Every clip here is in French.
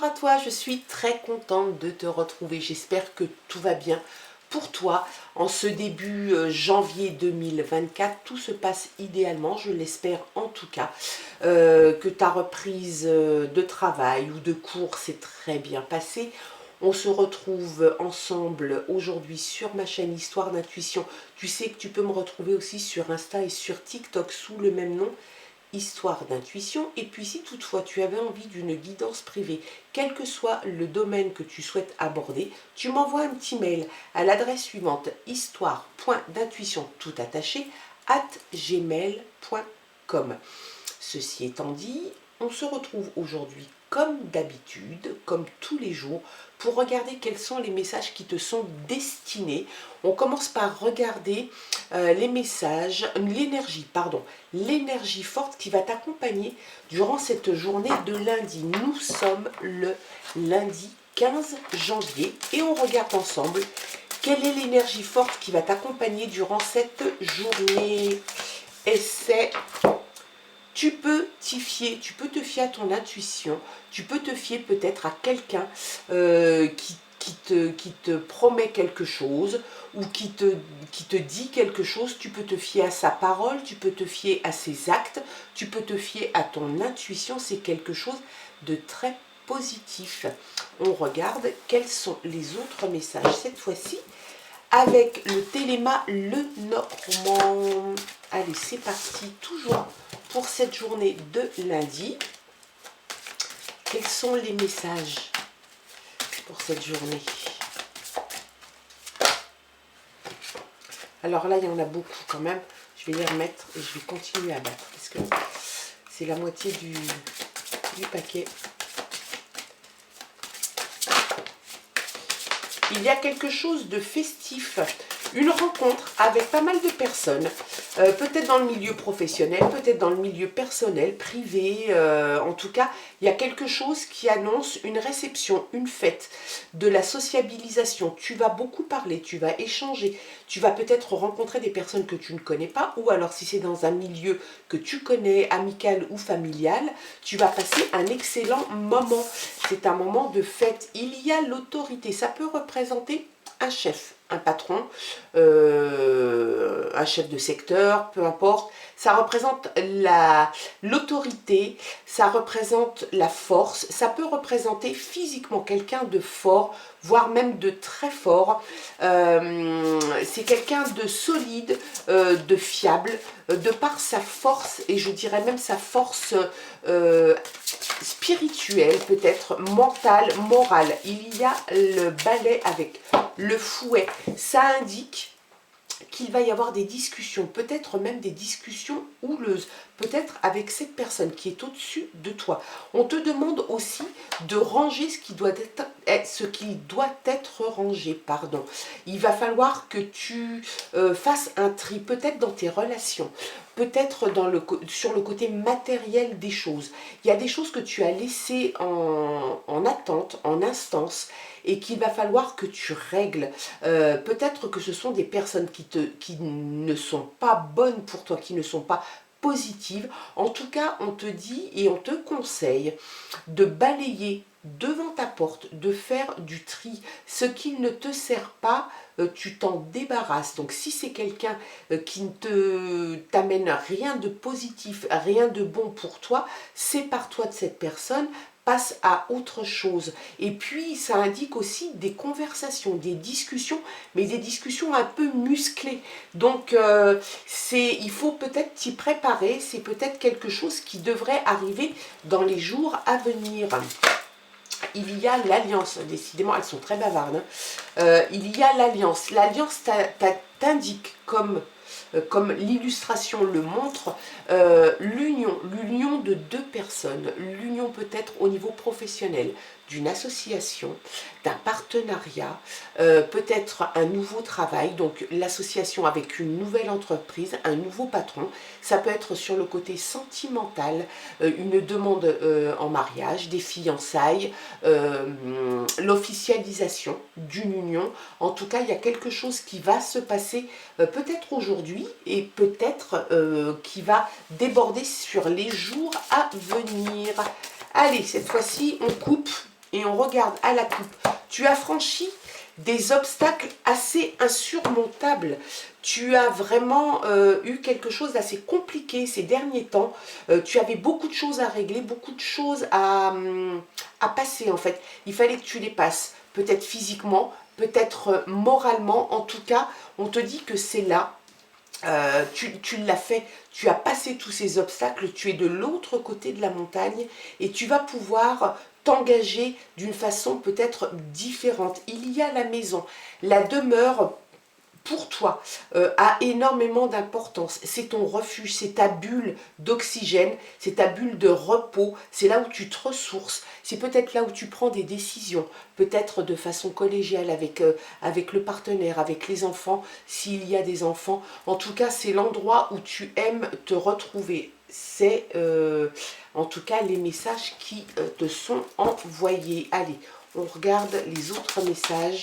Bonjour à toi, je suis très contente de te retrouver. J'espère que tout va bien pour toi. En ce début janvier 2024, tout se passe idéalement, je l'espère en tout cas. Que ta reprise de travail ou de cours s'est très bien passée. On se retrouve ensemble aujourd'hui sur ma chaîne Histoire d'Intuition. Tu sais que tu peux me retrouver aussi sur Insta et sur TikTok sous le même nom, Histoire d'Intuition. Et puis si toutefois tu avais envie d'une guidance privée, quel que soit le domaine que tu souhaites aborder, tu m'envoies un petit mail à l'adresse suivante, histoire.d'intuition tout attaché @gmail.com. Ceci étant dit, on se retrouve aujourd'hui comme d'habitude, comme tous les jours, pour regarder quels sont les messages qui te sont destinés. On commence par regarder les messages, l'énergie forte qui va t'accompagner durant cette journée de lundi. Nous sommes le lundi 15 janvier et on regarde ensemble quelle est l'énergie forte qui va t'accompagner durant cette journée. Et c'est... Tu peux te fier à ton intuition, tu peux te fier peut-être à quelqu'un qui te promet quelque chose ou qui te dit quelque chose. Tu peux te fier à sa parole, tu peux te fier à ses actes, tu peux te fier à ton intuition. C'est quelque chose de très positif. On regarde quels sont les autres messages cette fois-ci avec le Téléma Lenormand. Allez, c'est parti, toujours pour cette journée de lundi. Quels sont les messages pour cette journée? Alors là, il y en a beaucoup quand même. Je vais les remettre et je vais continuer à battre parce que c'est la moitié du paquet. Il y a quelque chose de festif, une rencontre avec pas mal de personnes, peut-être dans le milieu professionnel, peut-être dans le milieu personnel, privé, en tout cas, il y a quelque chose qui annonce une réception, une fête, de la sociabilisation. Tu vas beaucoup parler, tu vas échanger, tu vas peut-être rencontrer des personnes que tu ne connais pas, ou alors si c'est dans un milieu que tu connais, amical ou familial, tu vas passer un excellent moment. C'est un moment de fête. Il y a l'autorité, ça peut représenter un chef, un patron, un chef de secteur, peu importe. Ça représente l'autorité, ça représente la force, ça peut représenter physiquement quelqu'un de fort, voire même de très fort. C'est quelqu'un de solide, de fiable, de par sa force, et je dirais même sa force spirituelle, peut-être mentale, morale. Il y a le balai avec le fouet. Ça indique qu'il va y avoir des discussions, peut-être même des discussions houleuses, peut-être avec cette personne qui est au-dessus de toi. On te demande aussi de ranger ce qui doit être rangé. Pardon. Il va falloir que tu fasses un tri, peut-être dans tes relations, peut-être sur le côté matériel des choses. Il y a des choses que tu as laissées en attente, en instance, et qu'il va falloir que tu règles. Peut-être que ce sont des personnes qui ne sont pas bonnes pour toi, qui ne sont pas positives. En tout cas, on te dit et on te conseille de balayer devant ta porte, de faire du tri. Ce qui ne te sert pas, tu t'en débarrasses. Donc si c'est quelqu'un qui ne t'amène rien de positif, rien de bon pour toi, sépare-toi de cette personne, passe à autre chose. Et puis ça indique aussi des conversations, des discussions, mais des discussions un peu musclées. Donc il faut peut-être t'y préparer, c'est peut-être quelque chose qui devrait arriver dans les jours à venir. Il y a l'alliance, décidément elles sont très bavardes, hein. Il y a l'alliance. L'alliance t'indique comme l'illustration le montre, l'union de deux personnes, l'union peut-être au niveau professionnel, d'une association, d'un partenariat, peut-être un nouveau travail, donc l'association avec une nouvelle entreprise, un nouveau patron. Ça peut être sur le côté sentimental, une demande en mariage, des fiançailles, l'officialisation d'une union. En tout cas, il y a quelque chose qui va se passer peut-être aujourd'hui et peut-être qui va déborder sur les jours à venir. Allez, cette fois-ci, on coupe et on regarde à la coupe, tu as franchi des obstacles assez insurmontables. Tu as vraiment eu quelque chose d'assez compliqué ces derniers temps. Tu avais beaucoup de choses à régler, beaucoup de choses à passer en fait. Il fallait que tu les passes, peut-être physiquement, peut-être moralement. En tout cas, on te dit que c'est là. Tu l'as fait, tu as passé tous ces obstacles, tu es de l'autre côté de la montagne et tu vas pouvoir t'engager d'une façon peut-être différente. Il y a la maison, la demeure pour toi a énormément d'importance. C'est ton refuge, c'est ta bulle d'oxygène, c'est ta bulle de repos, c'est là où tu te ressources, c'est peut-être là où tu prends des décisions, peut-être de façon collégiale avec le partenaire, avec les enfants, s'il y a des enfants. En tout cas, c'est l'endroit où tu aimes te retrouver. C'est en tout cas les messages qui te sont envoyés. Allez, on regarde les autres messages.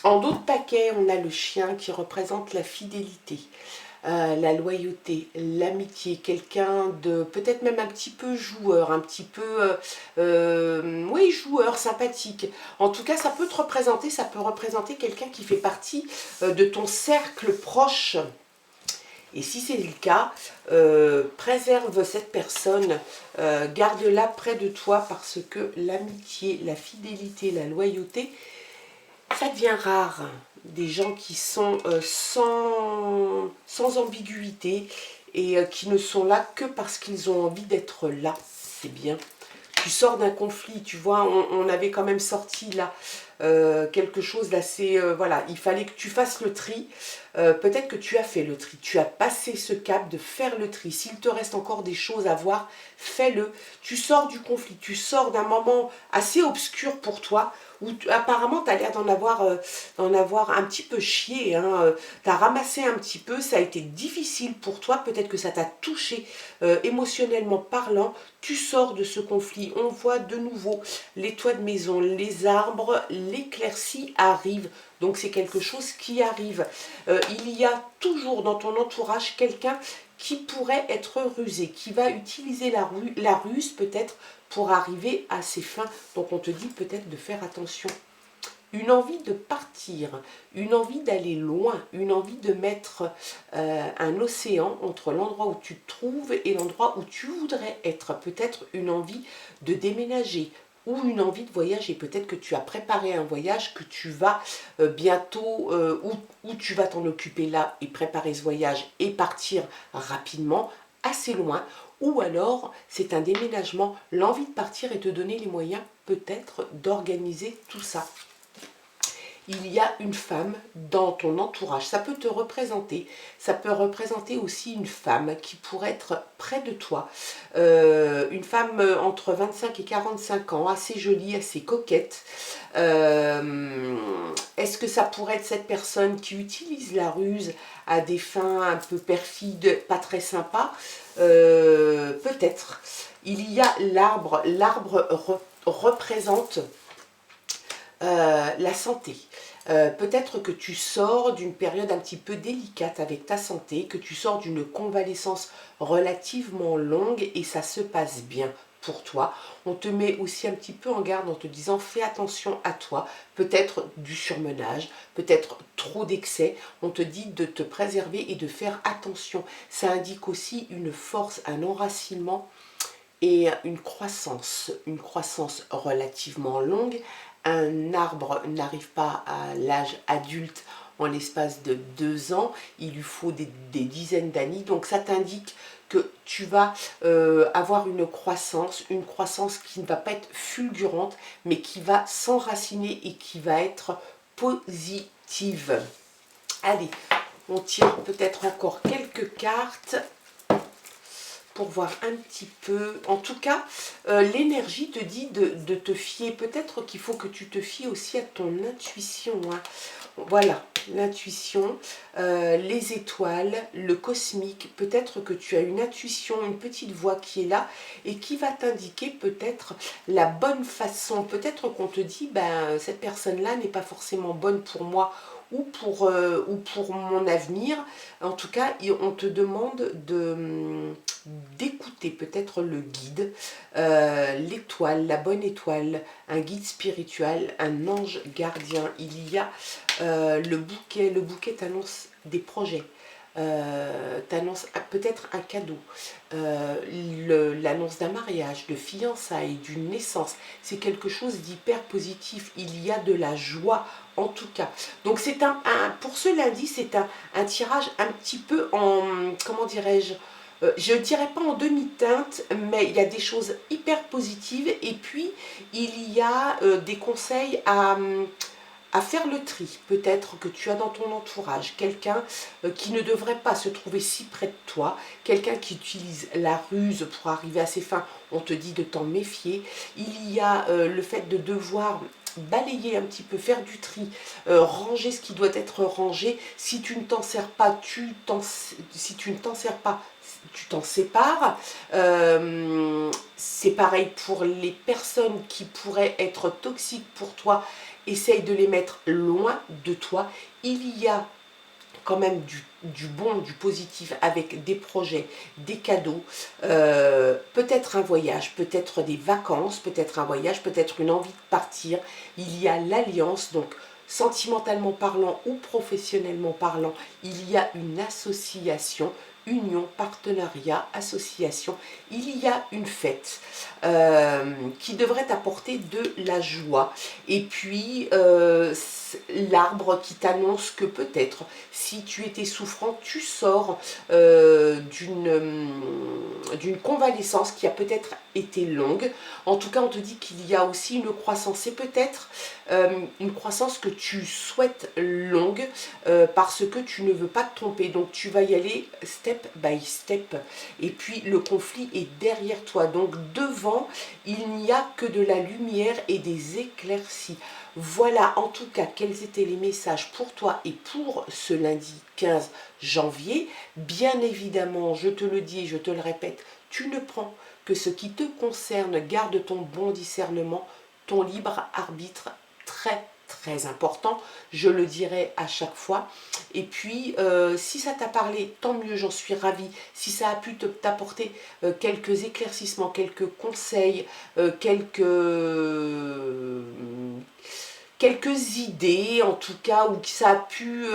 En d'autres paquets, on a le chien qui représente la fidélité, la loyauté, l'amitié, quelqu'un de peut-être même un petit peu joueur, un petit peu, oui, joueur, sympathique. En tout cas, ça peut te représenter, ça peut représenter quelqu'un qui fait partie de ton cercle proche. Et si c'est le cas, préserve cette personne, garde-la près de toi parce que l'amitié, la fidélité, la loyauté, ça devient rare, des gens qui sont sans ambiguïté et qui ne sont là que parce qu'ils ont envie d'être là. C'est bien. Tu sors d'un conflit, tu vois, on avait quand même sorti là quelque chose d'assez... voilà, il fallait que tu fasses le tri. Peut-être que tu as fait le tri, tu as passé ce cap de faire le tri. S'il te reste encore des choses à voir, fais-le. Tu sors du conflit, tu sors d'un moment assez obscur pour toi, où apparemment tu as l'air d'en avoir un petit peu chié, hein. Tu as ramassé un petit peu, ça a été difficile pour toi, peut-être que ça t'a touché émotionnellement parlant. Tu sors de ce conflit, on voit de nouveau les toits de maison, les arbres, l'éclaircie arrive. Donc c'est quelque chose qui arrive. Il y a toujours dans ton entourage quelqu'un qui pourrait être rusé, qui va utiliser la ruse peut-être pour arriver à ses fins. Donc on te dit peut-être de faire attention. Une envie de partir, une envie d'aller loin, une envie de mettre un océan entre l'endroit où tu te trouves et l'endroit où tu voudrais être. Peut-être une envie de déménager ou une envie de voyager. Peut-être que tu as préparé un voyage que tu vas bientôt, où tu vas t'en occuper là et préparer ce voyage et partir rapidement, assez loin. Ou alors, c'est un déménagement, l'envie de partir et te donner les moyens peut-être d'organiser tout ça. Il y a une femme dans ton entourage, ça peut te représenter, ça peut représenter aussi une femme qui pourrait être près de toi, une femme entre 25 et 45 ans, assez jolie, assez coquette. Est-ce que ça pourrait être cette personne qui utilise la ruse à des fins un peu perfides, pas très sympas? Peut-être. Il y a l'arbre, l'arbre représente la santé. Peut-être que tu sors d'une période un petit peu délicate avec ta santé, que tu sors d'une convalescence relativement longue et ça se passe bien pour toi. On te met aussi un petit peu en garde en te disant fais attention à toi, peut-être du surmenage, peut-être trop d'excès. On te dit de te préserver et de faire attention. Ça indique aussi une force, un enracinement et une croissance relativement longue. Un arbre n'arrive pas à l'âge adulte en l'espace de 2 ans, il lui faut des dizaines d'années, donc ça t'indique que tu vas avoir une croissance qui ne va pas être fulgurante, mais qui va s'enraciner et qui va être positive. Allez, on tire peut-être encore quelques cartes pour voir un petit peu. En tout cas, l'énergie te dit de te fier. Peut-être qu'il faut que tu te fies aussi à ton intuition. Hein. Voilà. l'intuition, les étoiles, le cosmique. Peut-être que tu as une intuition, une petite voix qui est là et qui va t'indiquer peut-être la bonne façon. Peut-être qu'on te dit, ben, cette personne-là n'est pas forcément bonne pour moi ou pour mon avenir. En tout cas, on te demande d'écouter peut-être le guide, l'étoile, la bonne étoile, un guide spirituel, un ange gardien. Il y a le bouquet t'annonce des projets, t'annonce peut-être un cadeau, l'annonce d'un mariage, de fiançailles, d'une naissance. C'est quelque chose d'hyper positif. Il y a de la joie en tout cas. Donc c'est pour ce lundi, c'est un tirage un petit peu en, comment dirais-je, je ne dirais pas en demi-teinte, mais il y a des choses hyper positives et puis il y a des conseils à faire le tri. Peut-être que tu as dans ton entourage quelqu'un qui ne devrait pas se trouver si près de toi, quelqu'un qui utilise la ruse pour arriver à ses fins, on te dit de t'en méfier. Il y a le fait de devoir balayer un petit peu, faire du tri, ranger ce qui doit être rangé. Si tu ne t'en sers pas, si tu ne t'en sers pas, tu t'en sépares. C'est pareil pour les personnes qui pourraient être toxiques pour toi. Essaye de les mettre loin de toi. Il y a quand même du bon, du positif avec des projets, des cadeaux, peut-être un voyage, peut-être des vacances, peut-être un voyage, peut-être une envie de partir. Il y a l'alliance, donc sentimentalement parlant ou professionnellement parlant, il y a une association, union, partenariat, association, il y a une fête qui devrait apporter de la joie. Et puis, l'arbre qui t'annonce que peut-être, si tu étais souffrant, tu sors d'une convalescence qui a peut-être été longue. En tout cas, on te dit qu'il y a aussi une croissance. C'est peut-être une croissance que tu souhaites longue parce que tu ne veux pas te tromper. Donc, tu vas y aller step by step. Et puis, le conflit est derrière toi. Donc, devant, il n'y a que de la lumière et des éclaircies. Voilà en tout cas quels étaient les messages pour toi et pour ce lundi 15 janvier. Bien évidemment, je te le dis et je te le répète, tu ne prends que ce qui te concerne, garde ton bon discernement, ton libre arbitre, très important, je le dirai à chaque fois. Et puis, si ça t'a parlé, tant mieux, j'en suis ravie. Si ça a pu t'apporter quelques éclaircissements, quelques conseils, quelques idées en tout cas, ou que ça a pu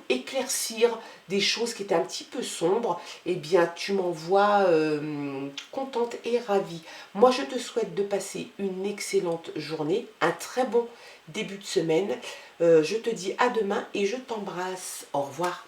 éclaircir des choses qui étaient un petit peu sombres, eh bien tu m'envoies contente et ravie. Moi je te souhaite de passer une excellente journée, un très bon début de semaine. Je te dis à demain et je t'embrasse. Au revoir.